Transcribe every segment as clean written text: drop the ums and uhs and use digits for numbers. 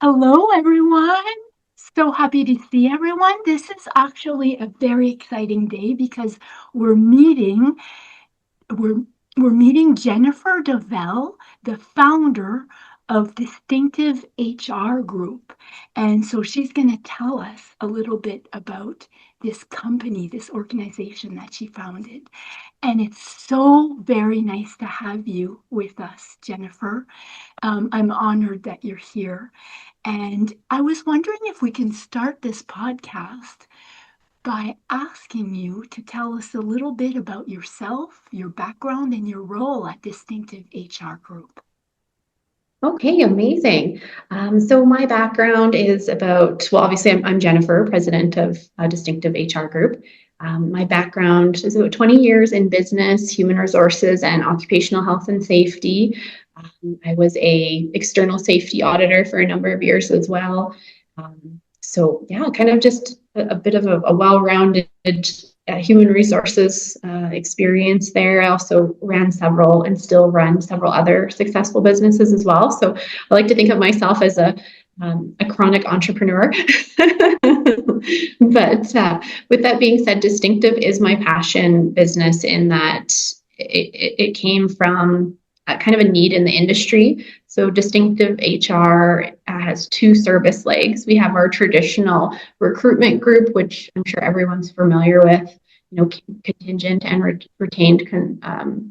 Hello, everyone. So happy to see everyone. This is actually a very exciting day because we're meeting we're we're meeting Jennifer Dovell, the founder of Distinctive HR Group. And so she's going to tell us a little bit about this company, this organization that she founded. And it's so very nice to have you with us, Jennifer. I'm honored that you're here. And I was wondering if we can start this podcast by asking you to tell us a little bit about yourself, your background, and your role at Distinctive HR Group. Okay, amazing. So my background is obviously I'm Jennifer, president of Distinctive HR Group. My background is about 20 years in business, human resources, and occupational health and safety. I was a external safety auditor for a number of years as well. So yeah, kind of just a bit of a well-rounded human resources experience there. I also ran several and still run several other successful businesses as well. So I like to think of myself as a chronic entrepreneur. But with that being said, Distinctive is my passion business in that it came from kind of a need in the industry. So Distinctive HR has two service legs. We have our traditional recruitment group, which I'm sure everyone's familiar with, contingent and retained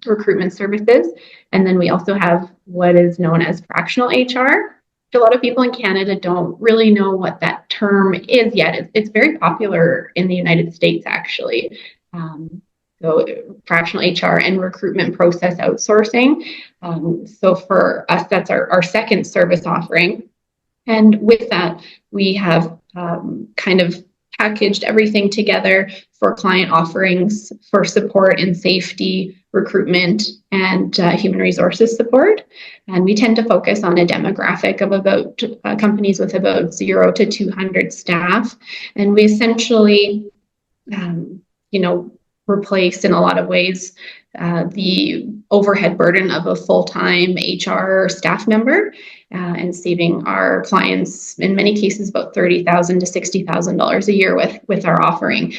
recruitment services. And then we also have what is known as fractional HR. A lot of people in Canada don't really know what that term is yet. It's very popular in the United States, actually. So fractional HR and recruitment process outsourcing. So for us, that's our second service offering. And with that, we have kind of packaged everything together for client offerings for support in safety, recruitment, and human resources support. And we tend to focus on a demographic of about companies with about 0 to 200 staff. And we essentially, replace in a lot of ways the overhead burden of a full-time HR staff member and saving our clients, in many cases, about $30,000 to $60,000 a year with our offering.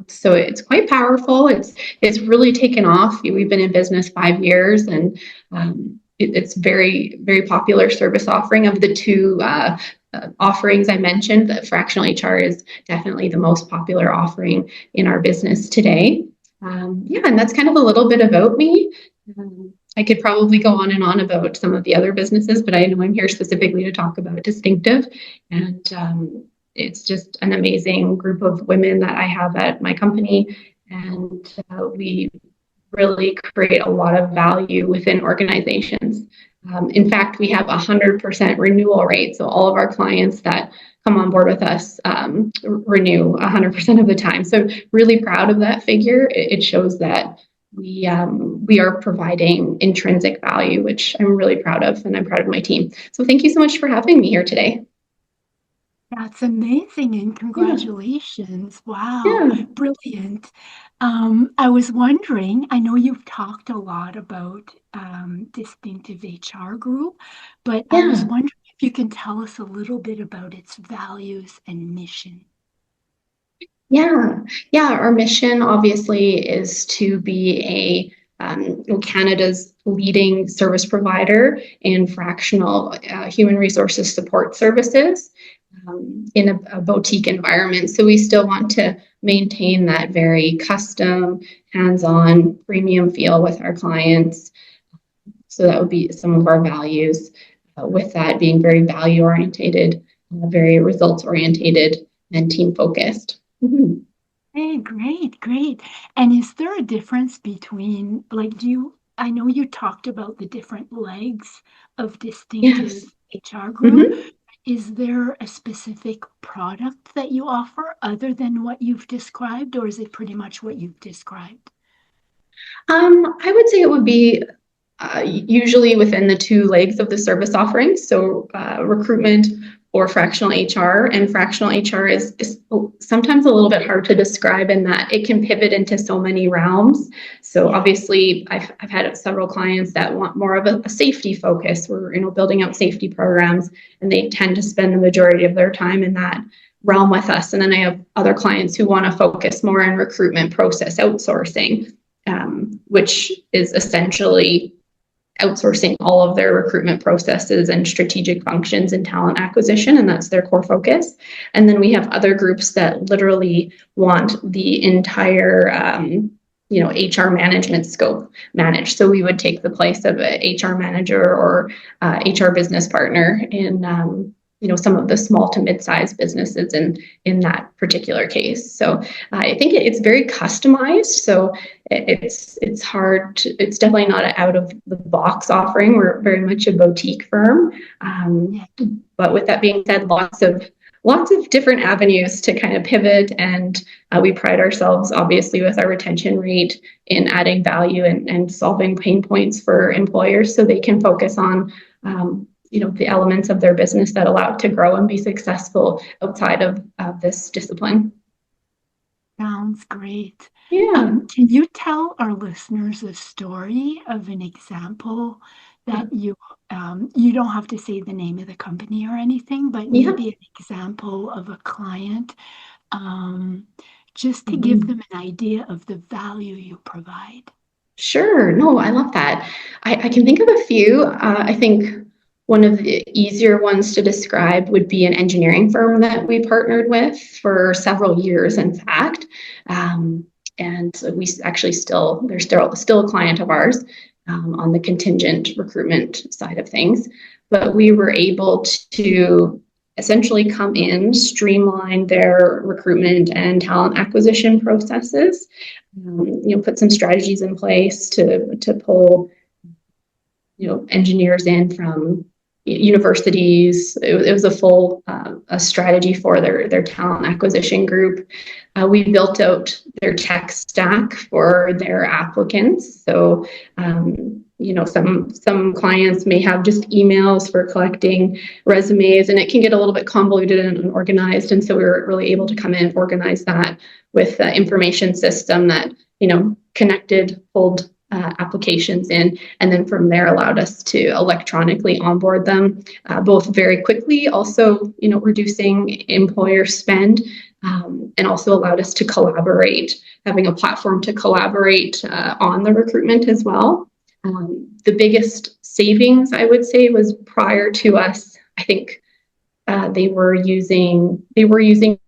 So it's quite powerful. It's really taken off. We've been in business 5 years, and it's very, very popular service offering. Of the two offerings I mentioned, the fractional HR is definitely the most popular offering in our business today. And that's kind of a little bit about me. I could probably go on and on about some of the other businesses, but I know I'm here specifically to talk about Distinctive. And it's just an amazing group of women that I have at my company. And we really create a lot of value within organizations. In fact, we have 100% renewal rate. So all of our clients that come on board with us renew 100% of the time. So really proud of that figure. It shows that we are providing intrinsic value, which I'm really proud of, and I'm proud of my team. So thank you so much for having me here today. That's amazing, and congratulations. Wow, Yeah. brilliant. I was wondering, I know you've talked a lot about Distinctive HR Group, but I was Yeah. wondering if you can tell us a little bit about its values and mission. Yeah. Our mission obviously is to be Canada's leading service provider in fractional human resources support services in a boutique environment. So we still want to maintain that very custom, hands-on, premium feel with our clients. So that would be some of our values. With that being very value-orientated, very results-orientated, and team-focused. Mm-hmm. Hey, great. And is there a difference between, I know you talked about the different legs of Yes. Distinctive HR Group. Mm-hmm. Is there a specific product that you offer other than what you've described, or is it pretty much what you've described? I would say it would be usually within the two legs of the service offering. So recruitment or fractional HR. And fractional HR is sometimes a little bit hard to describe in that it can pivot into so many realms. So obviously I've had several clients that want more of a safety focus. We're building out safety programs, and they tend to spend the majority of their time in that realm with us. And then I have other clients who want to focus more on recruitment process outsourcing, which is essentially outsourcing all of their recruitment processes and strategic functions and talent acquisition, and that's their core focus. And then we have other groups that literally want the entire HR management scope managed. So we would take the place of a HR manager or HR business partner in some of the small to mid-sized businesses in that particular case. So I think it's very customized. So it's hard to, it's definitely not an out of the box offering. We're very much a boutique firm. But with that being said, lots of different avenues to kind of pivot, and we pride ourselves obviously with our retention rate in adding value and solving pain points for employers so they can focus on the elements of their business that allow it to grow and be successful outside of this discipline. Sounds great. Yeah. Can you tell our listeners a story of an example that you don't have to say the name of the company or anything, but maybe an example of a client, just to give them an idea of the value you provide? Sure. No, I love that. I can think of a few. I think one of the easier ones to describe would be an engineering firm that we partnered with for several years, in fact. And we actually they're still a client of ours on the contingent recruitment side of things. But we were able to essentially come in, streamline their recruitment and talent acquisition processes, put some strategies in place to pull engineers in from universities. It was a full a strategy for their talent acquisition group. We built out their tech stack for their applicants. So, some clients may have just emails for collecting resumes, and it can get a little bit convoluted and unorganized. And so we were really able to come in and organize that with the information system that, connected, pulled applications in, and then from there allowed us to electronically onboard them, both very quickly, also reducing employer spend, and also allowed us to collaborate, having a platform to collaborate on the recruitment as well. The biggest savings, I would say, was prior to us. I think they were using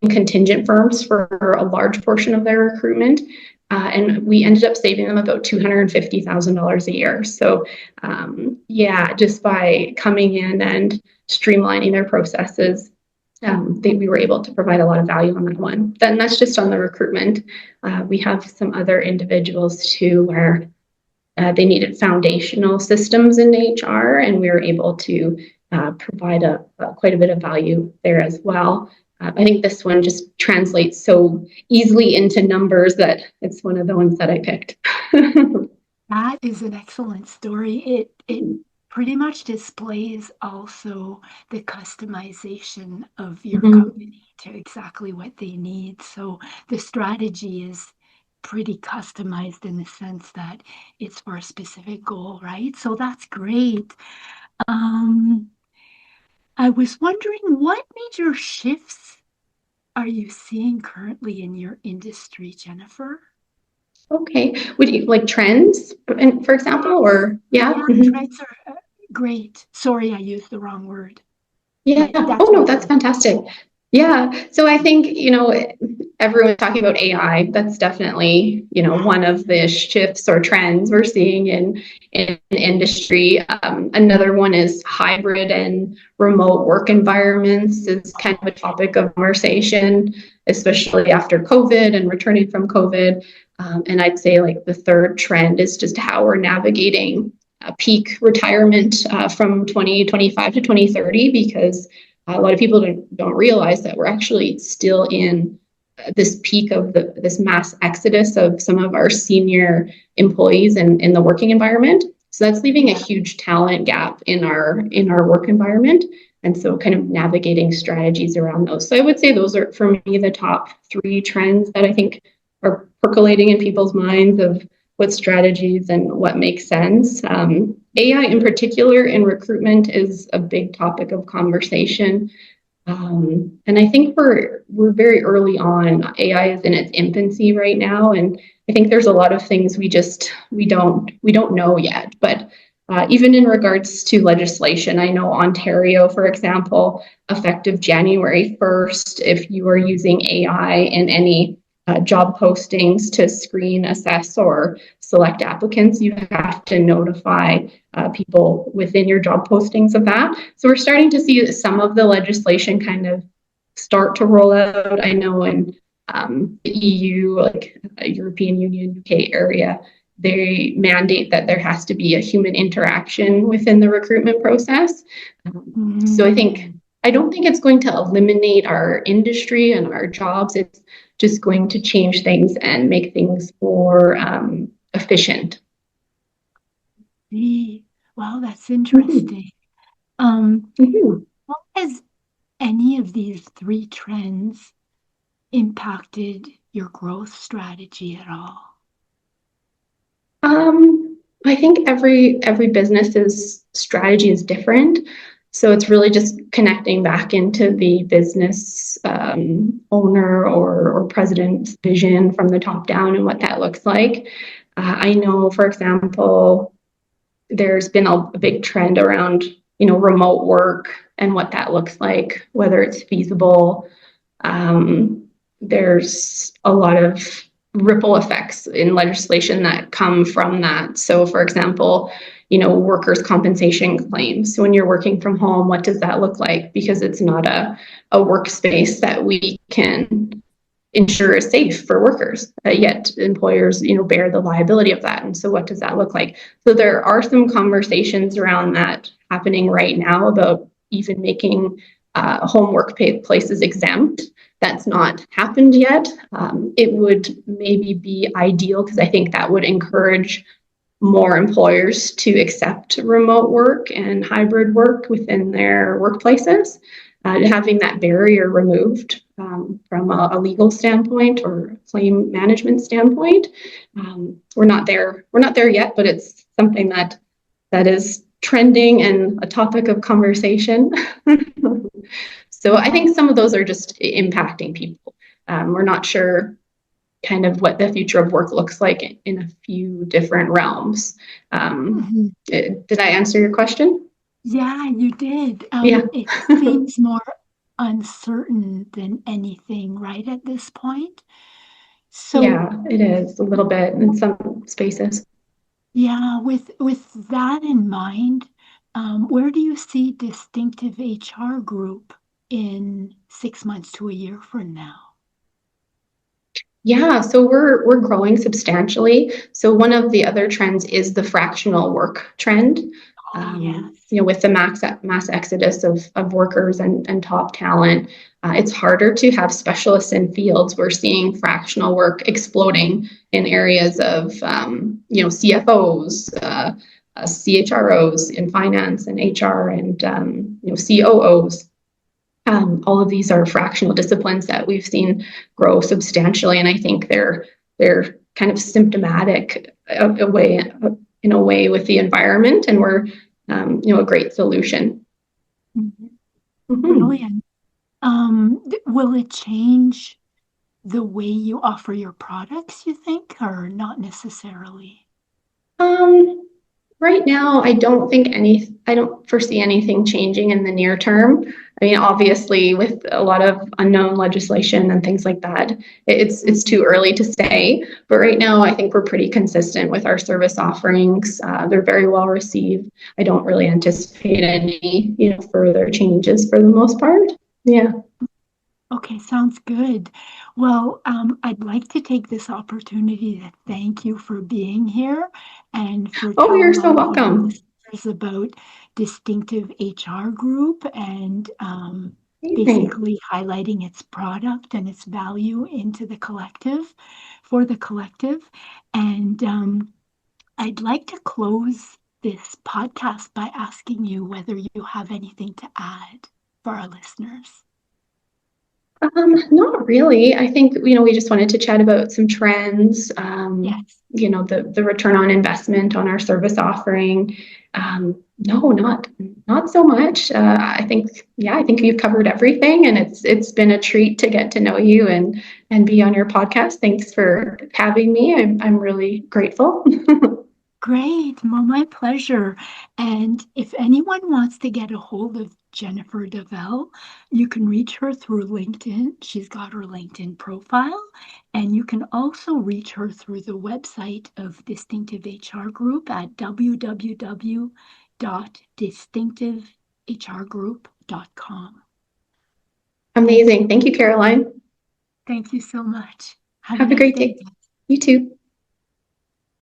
contingent firms for a large portion of their recruitment. And we ended up saving them about $250,000 a year. So, just by coming in and streamlining their processes, we were able to provide a lot of value on that one. Then that's just on the recruitment. We have some other individuals too where they needed foundational systems in HR, and we were able to provide quite a bit of value there as well. I think this one just translates so easily into numbers that it's one of the ones that I picked. That is an excellent story. It pretty much displays also the customization of your company to exactly what they need. So the strategy is pretty customized in the sense that it's for a specific goal, right? So that's great. I was wondering, what major shifts are you seeing currently in your industry, Jennifer? Okay. Would you like trends, for example, or yeah? Trends are great. Sorry, I used the wrong word. Yeah. Oh no, that's fantastic. Yeah. So I think, everyone's talking about AI. That's definitely, one of the shifts or trends we're seeing in industry. Another one is hybrid and remote work environments is kind of a topic of conversation, especially after COVID and returning from COVID. And I'd say like the third trend is just how we're navigating peak retirement from 2025 to 2030, because a lot of people don't realize that we're actually still in this peak of this mass exodus of some of our senior employees in the working environment. So that's leaving a Yeah. huge talent gap in our work environment. And so kind of navigating strategies around those. So I would say those are, for me, the top three trends that I think are percolating in people's minds of what strategies and what makes sense. AI in particular in recruitment is a big topic of conversation. And I think we're very early on. AI is in its infancy right now, and I think there's a lot of things we don't know yet. But even in regards to legislation, I know Ontario, for example, effective January 1st, if you are using AI in any job postings to screen, assess, or select applicants, you have to notify people within your job postings of that. So we're starting to see some of the legislation kind of start to roll out. I know in the EU, like European Union, UK area, they mandate that there has to be a human interaction within the recruitment process. So I don't think it's going to eliminate our industry and our jobs. It's just going to change things and make things more efficient. Wow, that's Mm-hmm. interesting. Mm-hmm. How has any of these three trends impacted your growth strategy at all? I think every business's strategy is different. So it's really just connecting back into the business owner or president's vision from the top down and what that looks like. I know, for example, there's been a big trend around remote work and what that looks like, whether it's feasible. Um, there's a lot of ripple effects in legislation that come from that. So, for example, workers' compensation claims. So, when you're working from home, what does that look like? Because it's not a workspace that we can ensure is safe for workers. Yet employers, bear the liability of that. And so, what does that look like? So, there are some conversations around that happening right now about even making home work places exempt. That's not happened yet. It would maybe be ideal because I think that would encourage more employers to accept remote work and hybrid work within their workplaces, having that barrier removed from a legal standpoint or claim management standpoint. We're not there. We're not there yet, but it's something that is trending and a topic of conversation. So I think some of those are just impacting people. We're not sure kind of what the future of work looks like in a few different realms. Did I answer your question? Yeah, you did. Yeah. It seems more uncertain than anything, right, at this point. So, Yeah, it is a little bit in some spaces. yeah, with that in mind, where do you see distinctive HR group in 6 months to a year from now? Yeah, so we're growing substantially. So one of the other trends is the fractional work trend. Oh, yes. With the mass exodus of workers and top talent, it's harder to have specialists in fields. We're seeing fractional work exploding in areas of CFOs, CHROs in finance and HR, and COOs. All of these are fractional disciplines that we've seen grow substantially, and I think they're kind of symptomatic in a way with the environment, and we're a great solution. Mhm. Mm-hmm. Brilliant. Will it change the way you offer your products, you think, or not necessarily? Um, Right now, I don't foresee anything changing in the near term. I mean, obviously, with a lot of unknown legislation and things like that, it's too early to say. But right now, I think we're pretty consistent with our service offerings. They're very well received. I don't really anticipate any, further changes for the most part. Yeah. Okay, sounds good. Well, I'd like to take this opportunity to thank you for being here and for Oh, you're so telling our welcome. listeners about Distinctive HR Group and Amazing. basically highlighting its product and its value into the collective, for the collective. And I'd like to close this podcast by asking you whether you have anything to add for our listeners. Not really. I think, we just wanted to chat about some trends, Yes. the return on investment on our service offering. No, not so much. I think you've covered everything, and it's been a treat to get to know you and be on your podcast. Thanks for having me. I'm really grateful. Great. Well, my pleasure. And if anyone wants to get a hold of Jennifer Dovell, you can reach her through LinkedIn. She's got her LinkedIn profile. And you can also reach her through the website of Distinctive HR Group at www.distinctivehrgroup.com. Amazing. Thank you, Caroline. Thank you so much. Have a Have a nice great day. day. You too.